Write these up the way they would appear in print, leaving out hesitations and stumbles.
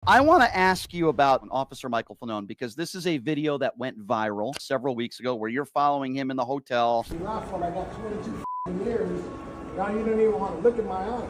I want to ask you about Officer Michael Fenone because this is a video that went viral several weeks ago where you're following him in the hotel. You laugh when I got 22 years. Now you don't even want to look in my eyes.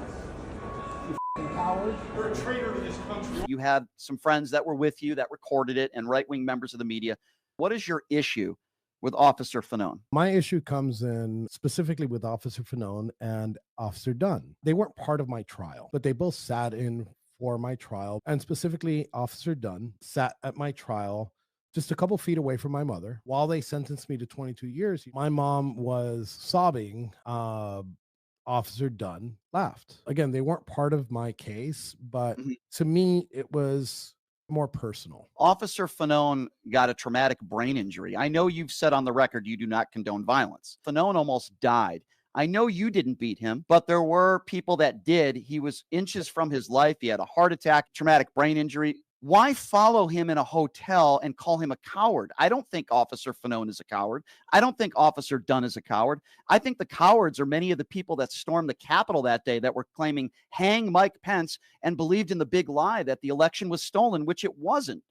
You coward. You're a traitor to this country. You had some friends that were with you that recorded it and right-wing members of the media. What is your issue with Officer Fenone? My issue comes in specifically with Officer Fenone and Officer Dunn. They weren't part of my trial, but they both sat in for my trial. And specifically, Officer Dunn sat at my trial just a couple feet away from my mother. While they sentenced me to 22 years, my mom was sobbing. Officer Dunn laughed. Again, they weren't part of my case, but to me, it was more personal. Officer Fenone got a traumatic brain injury. I know you've said on the record you do not condone violence. Fenone almost died. I know you didn't beat him, but there were people that did. He was inches from his life. He had a heart attack, traumatic brain injury. Why follow him in a hotel and call him a coward? I don't think Officer Fenone is a coward. I don't think Officer Dunn is a coward. I think the cowards are many of the people that stormed the Capitol that day that were claiming hang Mike Pence and believed in the big lie that the election was stolen, which it wasn't.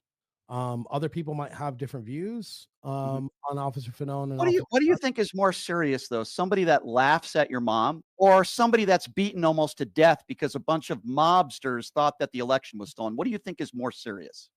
Other people might have different views on Officer Fenone. And What do you think is more serious, though? Somebody that laughs at your mom or somebody that's beaten almost to death because a bunch of mobsters thought that the election was stolen? What do you think is more serious?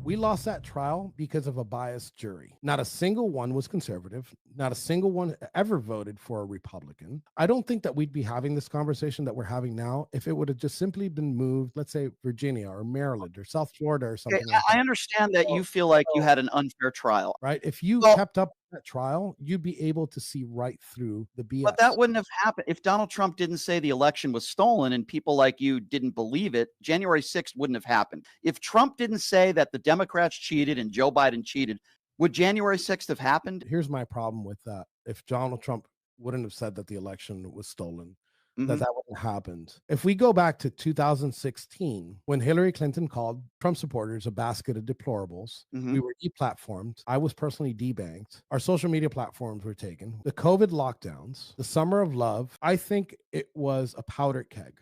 We lost that trial because of a biased jury. Not a single one was conservative. Not a single one ever voted for a Republican. I don't think that we'd be having this conversation that we're having now if it would have just simply been moved, let's say Virginia or Maryland or South Florida or something like I that. understand that you feel like you had an unfair trial. Right? If you Well, kept up that trial, you'd be able to see right through the BS. but that wouldn't have happened if Donald Trump didn't say the election was stolen and people like you didn't believe it. January 6th wouldn't have happened. If Trump didn't say that the Democrats cheated and Joe Biden cheated, would January 6th have happened? Here's my problem with that. If Donald Trump wouldn't have said that the election was stolen, Mm-hmm. that wouldn't have happened. If we go back to 2016, when Hillary Clinton called Trump supporters a basket of deplorables, we were deplatformed. I was personally debanked. Our social media platforms were taken. The COVID lockdowns, the summer of love, I think it was a powder keg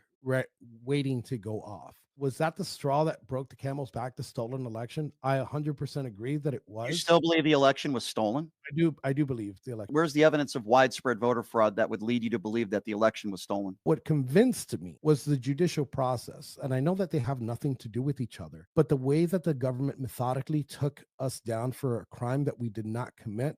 waiting to go off. Was that the straw that broke the camel's back, the stolen election? I 100% agree that it was. You still believe the election was stolen? I do believe the election. Where's the evidence of widespread voter fraud that would lead you to believe that the election was stolen? What convinced me was the judicial process. And I know that they have nothing to do with each other, but the way that the government methodically took us down for a crime that we did not commit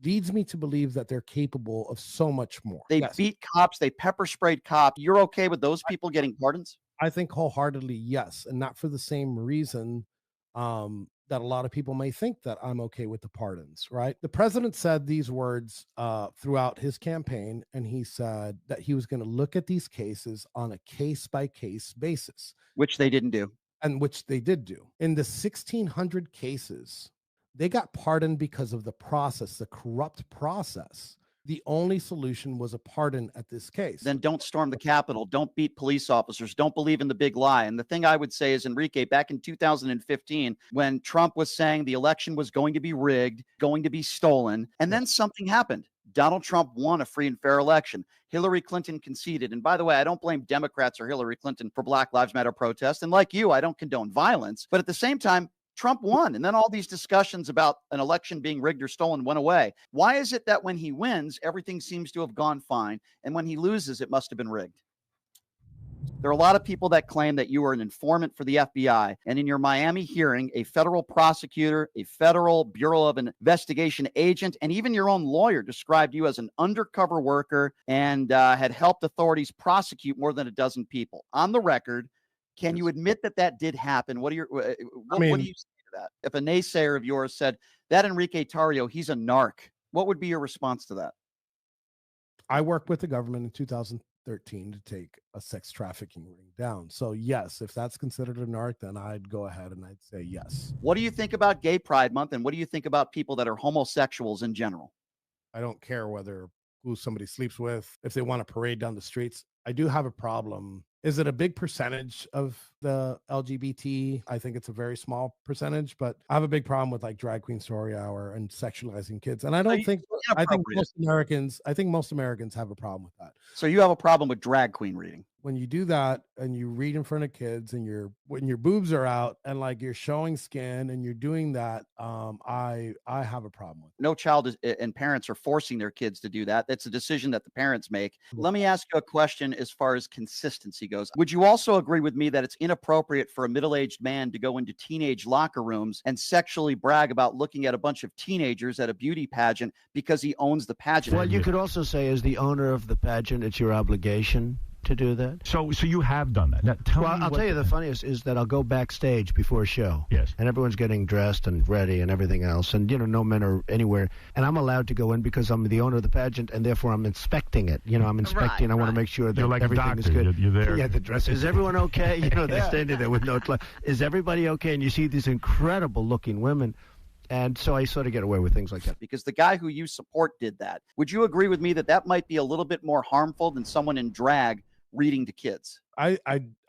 leads me to believe that they're capable of so much more. They beat cops, they pepper sprayed cops. You're okay with those people getting pardons? I think wholeheartedly yes, and not for the same reason that a lot of people may think that I'm okay with the pardons, right? The president said these words throughout his campaign, and he said that he was going to look at these cases on a case-by-case basis. Which they didn't do. And which they did do. In the 1,600 cases, they got pardoned because of the process, the corrupt process. The only solution was a pardon at this case. Then don't storm the Capitol. Don't beat police officers. Don't believe in the big lie. And the thing I would say is, Enrique, back in 2015, when Trump was saying the election was going to be rigged, going to be stolen, and then something happened. Donald Trump won a free and fair election. Hillary Clinton conceded. And by the way, I don't blame Democrats or Hillary Clinton for Black Lives Matter protests. And like you, I don't condone violence. But at the same time, Trump won. And then all these discussions about an election being rigged or stolen went away. Why is it that when he wins, everything seems to have gone fine, and when he loses, it must have been rigged? There are a lot of people that claim that you were an informant for the FBI. And in your Miami hearing, a federal prosecutor, a federal Bureau of Investigation agent, and even your own lawyer described you as an undercover worker and had helped authorities prosecute more than a dozen people. On the record, can you admit that that did happen? What do you say to that? If a naysayer of yours said that Enrique Tarrio, he's a narc, what would be your response to that? I worked with the government in 2013 to take a sex trafficking ring down. So yes, if that's considered a narc, then I'd go ahead and I'd say yes. What do you think about Gay Pride Month, and what do you think about people that are homosexuals in general? I don't care who somebody sleeps with, if they want to parade down the streets. I do have a problem. Is it a big percentage of the LGBT. I think it's a very small percentage, but I have a big problem with like drag queen story hour and sexualizing kids. And I So don't you think inappropriate. I think most Americans have a problem with that. So you have a problem with drag queen reading. When you do that and you read in front of kids and when your boobs are out and like you're showing skin and you're doing that, I have a problem with No child is, and parents are forcing their kids to do that. That's a decision that the parents make. it. Let me ask you a question as far as consistency goes. Would you also agree with me that it's inappropriate for a middle-aged man to go into teenage locker rooms and sexually brag about looking at a bunch of teenagers at a beauty pageant because he owns the pageant? Well, you could also say, as the owner of the pageant, it's your obligation to do that. So you have done that. Now, I'll tell you the funniest is that I'll go backstage before a show. Yes. And everyone's getting dressed and ready and everything else. And, no men are anywhere. And I'm allowed to go in because I'm the owner of the pageant and therefore I'm inspecting it. I'm inspecting. I want to make sure that You're like everything is doctor. good. You're there. Yeah, the dress. Is everyone okay? They're standing there with no clothes. Is everybody okay? And you see these incredible looking women. And so I sort of get away with things like that. Because the guy who you support did that. Would you agree with me that that might be a little bit more harmful than someone in drag reading to kids? I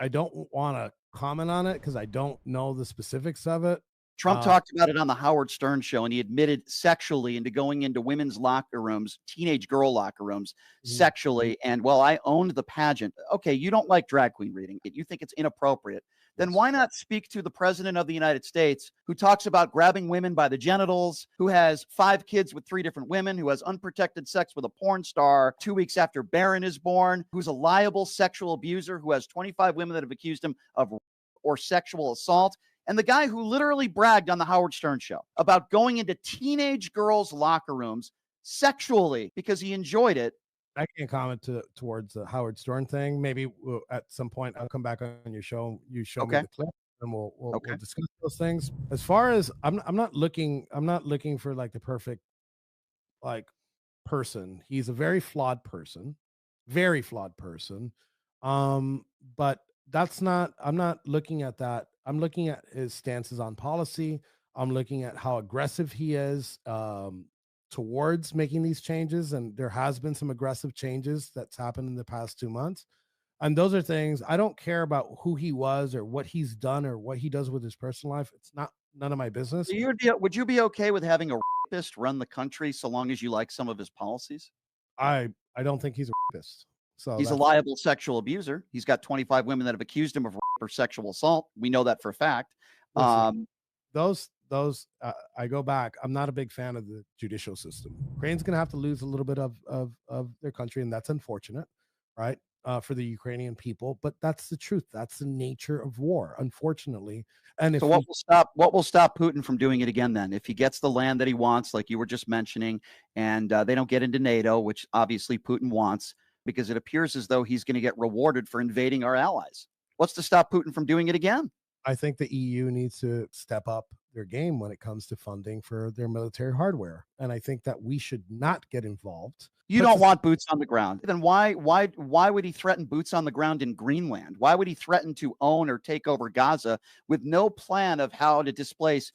don't want to comment on it because I don't know the specifics of it. Trump talked about it on the Howard Stern show, and he admitted sexually into going into women's locker rooms, teenage girl locker rooms, sexually. And well, I owned the pageant. Okay, you don't like drag queen reading. You think it's inappropriate. Then why not speak to the president of the United States, who talks about grabbing women by the genitals, who has 5 kids with 3 different women, who has unprotected sex with a porn star 2 weeks after Barron is born, who's a liable sexual abuser, who has 25 women that have accused him of or sexual assault, and the guy who literally bragged on the Howard Stern show about going into teenage girls' locker rooms sexually because he enjoyed it. I can't comment towards the Howard Stern thing. Maybe at some point I'll come back on your show. You show me the clip, and we'll discuss those things. As far as I'm not looking for like the perfect like person. He's a very flawed person, very flawed person. But that's not. I'm not looking at that. I'm looking at his stances on policy. I'm looking at how aggressive he is. Towards making these changes, and there has been some aggressive changes that's happened in the past 2 months, and those are things I don't care about who he was or what he's done or what he does with his personal life. It's none of my business. Would you be okay with having a rapist run the country so long as you like some of his policies? I don't think he's a rapist. So he's a liable sexual abuser. He's got 25 women that have accused him of rape or sexual assault. We know that for a fact. Those I go back. I'm not a big fan of the judicial system. Ukraine's going to have to lose a little bit of their country, and that's unfortunate, right? For the Ukrainian people, but that's the truth. That's the nature of war, unfortunately. And if so, what will stop Putin from doing it again? Then, if he gets the land that he wants, like you were just mentioning, and they don't get into NATO, which obviously Putin wants, because it appears as though he's going to get rewarded for invading our allies. What's to stop Putin from doing it again? I think the EU needs to step up their game when it comes to funding for their military hardware. And I think that we should not get involved. You don't want boots on the ground. Then why would he threaten boots on the ground in Greenland? Why would he threaten to own or take over Gaza with no plan of how to displacing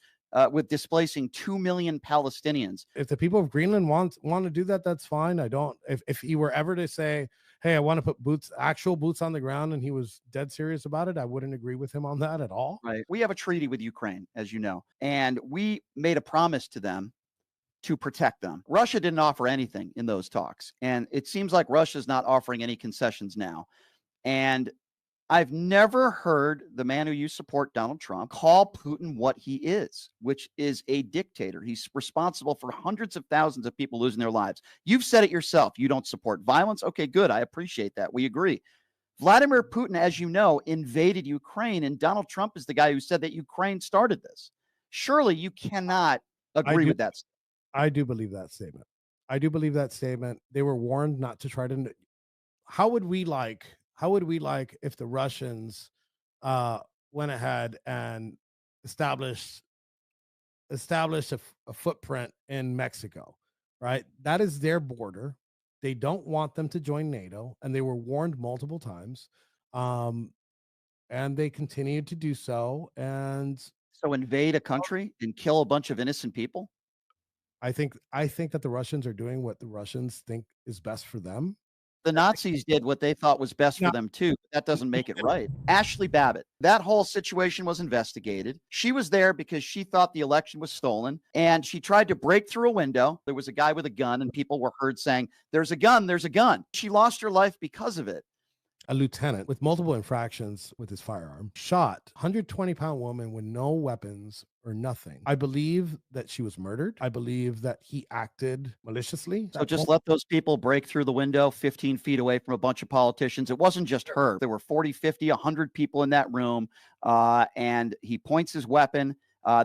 2 million Palestinians? If the people of Greenland want to do that, that's fine. I don't. If he were ever to say, hey, I want to put actual boots on the ground, and he was dead serious about it, I wouldn't agree with him on that at all. Right. We have a treaty with Ukraine, as you know, and we made a promise to them to protect them. Russia didn't offer anything in those talks, and it seems like Russia's not offering any concessions now. And I've never heard the man who you support, Donald Trump, call Putin what he is, which is a dictator. He's responsible for hundreds of thousands of people losing their lives. You've said it yourself. You don't support violence. Okay, good. I appreciate that. We agree. Vladimir Putin, as you know, invaded Ukraine, and Donald Trump is the guy who said that Ukraine started this. Surely you cannot agree with that. I do believe that statement. I do believe that statement. They were warned not to try to. How would we like if the Russians went ahead and established a footprint in Mexico, right? That is their border. They don't want them to join NATO, and they were warned multiple times, and they continued to do so. And so invade a country and kill a bunch of innocent people? I think that the Russians are doing what the Russians think is best for them. The Nazis did what they thought was best for Now, them too, but that doesn't make it right. Ashli Babbitt, that whole situation was investigated. She was there because she thought the election was stolen, and she tried to break through a window. There was a guy with a gun, and people were heard saying, "There's a gun, there's a gun." She lost her life because of it. a lieutenant with multiple infractions with his firearm shot 120-pound woman with no weapons or nothing. I believe that she was murdered. I believe that he acted maliciously. So just let those people break through the window 15 feet away from a bunch of politicians. It wasn't just her. There were 40, 50, 100 people in that room, and he points his weapon.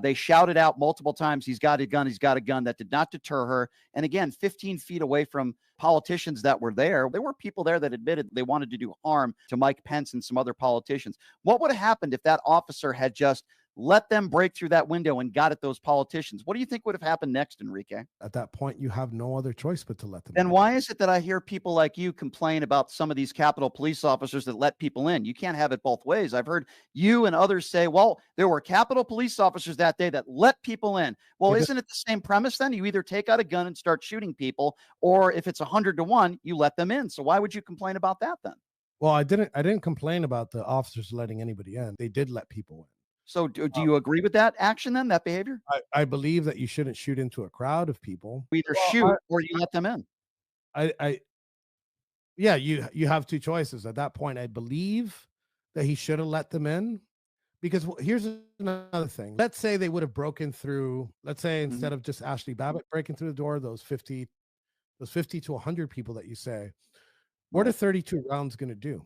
They shouted out multiple times, "He's got a gun, he's got a gun." That did not deter her. And again, 15 feet away from politicians that were there were people there that admitted they wanted to do harm to Mike Pence and some other politicians. What would have happened if that officer had just let them break through that window and got at those politicians? What do you think would have happened next, Enrique? At that point, you have no other choice but to let them. Then why is it that I hear people like you complain about some of these Capitol Police officers that let people in? You can't have it both ways. I've heard you and others say, well, there were Capitol Police officers that day that let people in. Well, isn't it the same premise then? You either take out a gun and start shooting people, or if it's 100-1, you let them in. So why would you complain about that then? Well, I didn't complain about the officers letting anybody in. They did let people in. So do you agree with that action then, that behavior? I believe that you shouldn't shoot into a crowd of people. You either shoot or you let them in. Yeah, you have two choices. At that point, I believe that he should have let them in, because here's another thing. Let's say they would have broken through, let's say instead of just Ashli Babbitt breaking through the door, those 50 to 100 people that you say, what are 32 rounds going to do?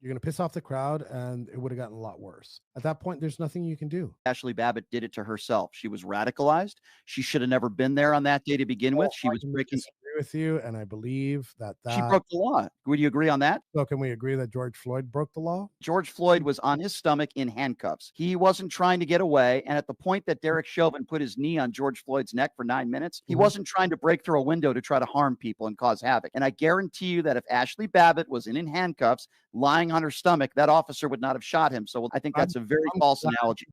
You're going to piss off the crowd, and it would have gotten a lot worse. At that point, there's nothing you can do. Ashli Babbitt did it to herself. She was radicalized. She should have never been there on that day to begin with. She was breaking. I disagree with you, and I believe that She broke the law. Would you agree on that? So can we agree that George Floyd broke the law? George Floyd was on his stomach in handcuffs. He wasn't trying to get away. And at the point that Derek Chauvin put his knee on George Floyd's neck for 9 minutes, he wasn't trying to break through a window to try to harm people and cause havoc. And I guarantee you that if Ashli Babbitt was in handcuffs, lying on her stomach, that officer would not have shot him. So I think that's a very false analogy.